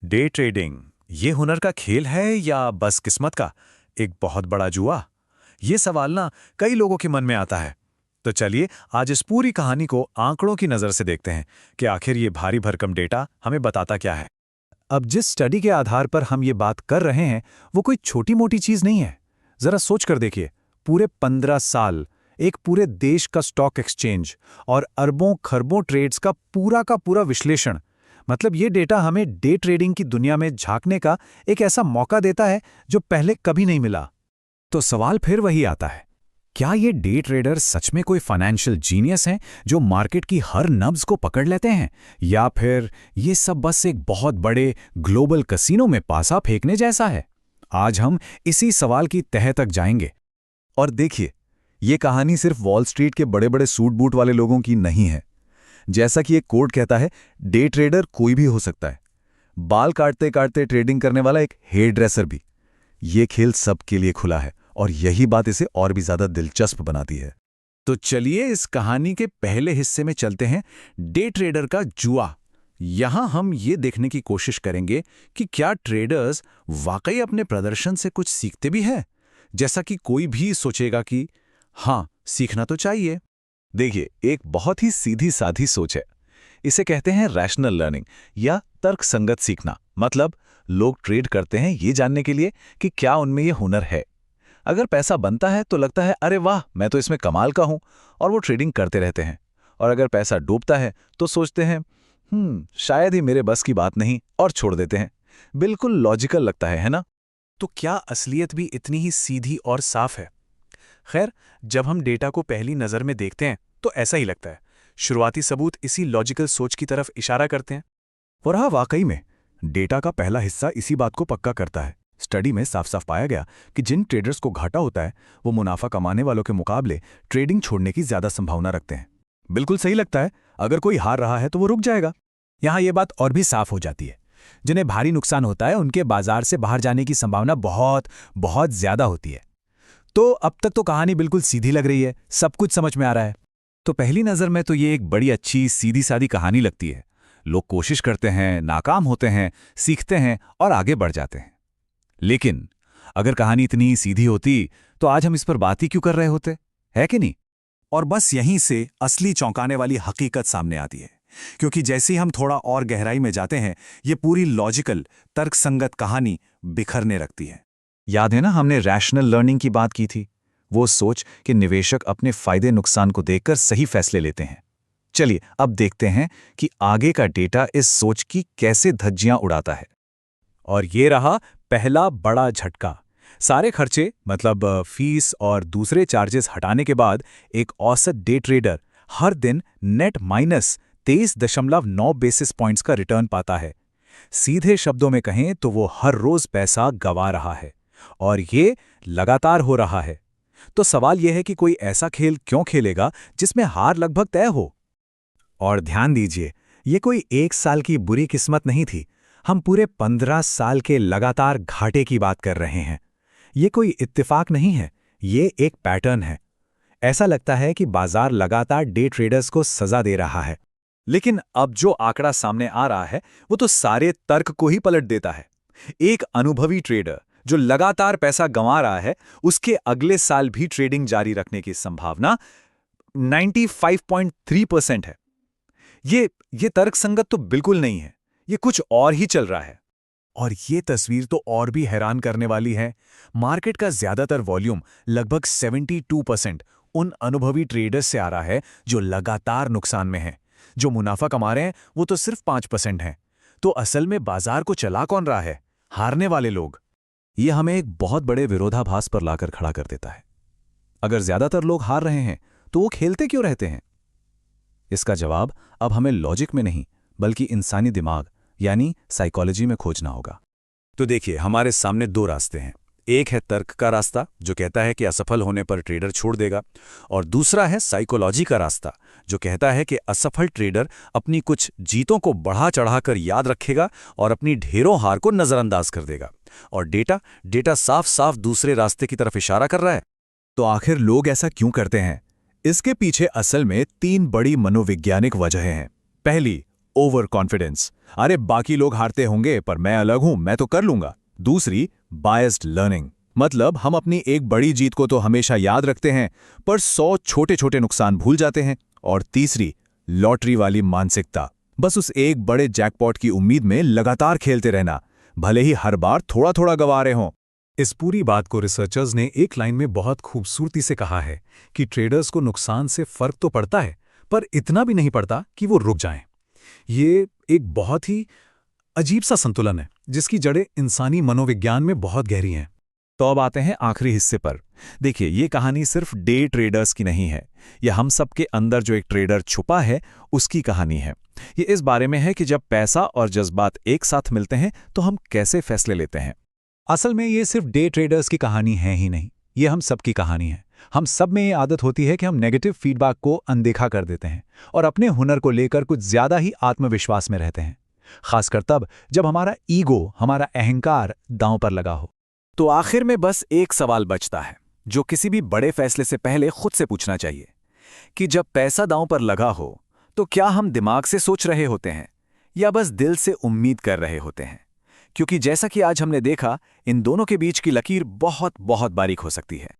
Day trading ये हुनर का खेल है या बस किस्मत का एक बहुत बड़ा जुआ? ये सवाल ना कई लोगों के मन में आता है। तो चलिए आज इस पूरी कहानी को आंकड़ों की नजर से देखते हैं कि आखिर ये भारी भरकम डेटा हमें बताता क्या है। अब जिस स्टडी के आधार पर हम ये बात कर रहे हैं वो कोई छोटी मोटी चीज नहीं है। जरा सोच कर देखिए, पूरे 15 साल, एक पूरे देश का स्टॉक एक्सचेंज और अरबों खरबों ट्रेड्स का पूरा विश्लेषण। मतलब ये डेटा हमें डे ट्रेडिंग की दुनिया में झांकने का एक ऐसा मौका देता है जो पहले कभी नहीं मिला। तो सवाल फिर वही आता है, क्या ये डे ट्रेडर सच में कोई फाइनेंशियल जीनियस हैं जो मार्केट की हर नब्ज को पकड़ लेते हैं, या फिर ये सब बस एक बहुत बड़े ग्लोबल कसीनो में पासा फेंकने जैसा है? आज हम इसी सवाल की तह तक जाएंगे। और देखिए, ये कहानी सिर्फ वॉल स्ट्रीट के बड़े बड़े सूट बूट वाले लोगों की नहीं है। जैसा कि एक कोड कहता है, डे ट्रेडर कोई भी हो सकता है। बाल काटते काटते ट्रेडिंग करने वाला एक हेयर ड्रेसर भी। ये खेल सबके लिए खुला है और यही बात इसे और भी ज्यादा दिलचस्प बनाती है। तो चलिए इस कहानी के पहले हिस्से में चलते हैं, डे ट्रेडर का जुआ। यहां हम ये देखने की कोशिश करेंगे कि क्या ट्रेडर्स वाकई अपने प्रदर्शन से कुछ सीखते भी हैं, जैसा कि कोई भी सोचेगा कि हाँ, सीखना तो चाहिए। देखिए, एक बहुत ही सीधी साधी सोच है। इसे कहते हैं रैशनल लर्निंग या तर्कसंगत सीखना। मतलब लोग ट्रेड करते हैं ये जानने के लिए कि क्या उनमें ये हुनर है। अगर पैसा बनता है तो लगता है अरे वाह, मैं तो इसमें कमाल का हूं, और वो ट्रेडिंग करते रहते हैं। और अगर पैसा डूबता है तो सोचते हैं शायद ही मेरे बस की बात नहीं, और छोड़ देते हैं। बिल्कुल लॉजिकल लगता है ना? तो क्या असलियत भी इतनी ही सीधी और साफ है? खैर, जब हम डेटा को पहली नज़र में देखते हैं तो ऐसा ही लगता है। शुरुआती सबूत इसी लॉजिकल सोच की तरफ इशारा करते हैं। और हाँ, वाकई में डेटा का पहला हिस्सा इसी बात को पक्का करता है। स्टडी में साफ साफ पाया गया कि जिन ट्रेडर्स को घाटा होता है वो मुनाफा कमाने वालों के मुकाबले ट्रेडिंग छोड़ने की ज्यादा संभावना रखते हैं। बिल्कुल सही लगता है, अगर कोई हार रहा है तो वो रुक जाएगा। यहाँ ये बात और भी साफ हो जाती है, जिन्हें भारी नुकसान होता है उनके बाजार से बाहर जाने की संभावना बहुत बहुत ज्यादा होती है। तो अब तक तो कहानी बिल्कुल सीधी लग रही है, सब कुछ समझ में आ रहा है। तो पहली नज़र में तो ये एक बड़ी अच्छी सीधी सादी कहानी लगती है। लोग कोशिश करते हैं, नाकाम होते हैं, सीखते हैं और आगे बढ़ जाते हैं। लेकिन अगर कहानी इतनी सीधी होती तो आज हम इस पर बात ही क्यों कर रहे होते, है कि नहीं? और बस यहीं से असली चौंकाने वाली हकीकत सामने आती है, क्योंकि जैसे ही हम थोड़ा और गहराई में जाते हैं ये पूरी लॉजिकल तर्कसंगत कहानी बिखरने लगती है। याद है ना, हमने रैशनल लर्निंग की बात की थी, वो सोच कि निवेशक अपने फायदे नुकसान को देखकर सही फैसले लेते हैं। चलिए अब देखते हैं कि आगे का डेटा इस सोच की कैसे धज्जियां उड़ाता है। और ये रहा पहला बड़ा झटका। सारे खर्चे मतलब फीस और दूसरे चार्जेस हटाने के बाद एक औसत डे ट्रेडर हर दिन नेट माइनस 23.9 बेसिस पॉइंट्स का रिटर्न पाता है। सीधे शब्दों में कहें तो वो हर रोज पैसा गंवा रहा है, और ये लगातार हो रहा है। तो सवाल यह है कि कोई ऐसा खेल क्यों खेलेगा जिसमें हार लगभग तय हो? और ध्यान दीजिए, ये कोई एक साल की बुरी किस्मत नहीं थी। हम पूरे 15 साल के लगातार घाटे की बात कर रहे हैं। ये कोई इत्तेफाक नहीं है, ये एक पैटर्न है। ऐसा लगता है कि बाजार लगातार डे ट्रेडर्स को सजा दे रहा है। लेकिन अब जो आंकड़ा सामने आ रहा है वो तो सारे तर्क को ही पलट देता है। एक अनुभवी ट्रेडर जो लगातार पैसा गंवा रहा है, उसके अगले साल भी ट्रेडिंग जारी रखने की संभावना 95.3% है। ये तर्कसंगत तो बिल्कुल नहीं है, ये कुछ और ही चल रहा है। और ये तस्वीर तो और भी हैरान करने वाली है। मार्केट का ज्यादातर वॉल्यूम, लगभग 72%, उन अनुभवी ट्रेडर्स से आ रहा है जो लगातार नुकसान में हैं। जो मुनाफा कमा रहे हैं वो तो सिर्फ 5% हैं। तो असल में बाजार को चला कौन रहा है? हारने वाले लोग। ये हमें एक बहुत बड़े विरोधाभास पर लाकर खड़ा कर देता है। अगर ज्यादातर लोग हार रहे हैं तो वो खेलते क्यों रहते हैं? इसका जवाब अब हमें लॉजिक में नहीं बल्कि इंसानी दिमाग यानी साइकोलॉजी में खोजना होगा। तो देखिए, हमारे सामने दो रास्ते हैं। एक है तर्क का रास्ता जो कहता है कि असफल होने पर ट्रेडर छोड़ देगा, और दूसरा है साइकोलॉजी का रास्ता जो कहता है कि असफल ट्रेडर अपनी कुछ जीतों को बढ़ा चढ़ाकर याद रखेगा और अपनी ढेरों हार को नजरअंदाज कर देगा। और डेटा साफ साफ दूसरे रास्ते की तरफ इशारा कर रहा है। तो आखिर लोग ऐसा क्यों करते हैं? इसके पीछे असल में 3 बड़ी मनोवैज्ञानिक वजहें हैं। पहली, ओवर कॉन्फिडेंस, अरे बाकी लोग हारते होंगे पर मैं अलग हूं, मैं तो कर लूंगा। दूसरी, बायस्ड लर्निंग, मतलब हम अपनी एक बड़ी जीत को तो हमेशा याद रखते हैं पर 100 छोटे छोटे नुकसान भूल जाते हैं। और तीसरी, लॉटरी वाली मानसिकता, बस उस एक बड़े जैकपॉट की उम्मीद में लगातार खेलते रहना, भले ही हर बार थोड़ा थोड़ा गंवा रहे हों। इस पूरी बात को रिसर्चर्स ने एक लाइन में बहुत खूबसूरती से कहा है कि ट्रेडर्स को नुकसान से फर्क तो पड़ता है, पर इतना भी नहीं पड़ता कि वो रुक जाएं। ये एक बहुत ही अजीब सा संतुलन है जिसकी जड़ें इंसानी मनोविज्ञान में बहुत गहरी हैं। तो अब आते हैं आखिरी हिस्से पर। देखिए, ये कहानी सिर्फ डे ट्रेडर्स की नहीं है, यह हम सबके अंदर जो एक ट्रेडर छुपा है उसकी कहानी है। ये इस बारे में है कि जब पैसा और जज्बात एक साथ मिलते हैं तो हम कैसे फैसले लेते हैं। असल में ये सिर्फ डे ट्रेडर्स की कहानी है ही नहीं, ये हम सब की कहानी है। हम सब में ये आदत होती है कि हम नेगेटिव फीडबैक को अनदेखा कर देते हैं और अपने हुनर को लेकर कुछ ज्यादा ही आत्मविश्वास में रहते हैं, खासकर तब जब हमारा ईगो, हमारा अहंकार दांव पर लगा हो। तो आखिर में बस एक सवाल बचता है जो किसी भी बड़े फैसले से पहले खुद से पूछना चाहिए कि जब पैसा दांव पर लगा हो तो क्या हम दिमाग से सोच रहे होते हैं या बस दिल से उम्मीद कर रहे होते हैं। क्योंकि जैसा कि आज हमने देखा, इन दोनों के बीच की लकीर बहुत बहुत बारीक हो सकती है।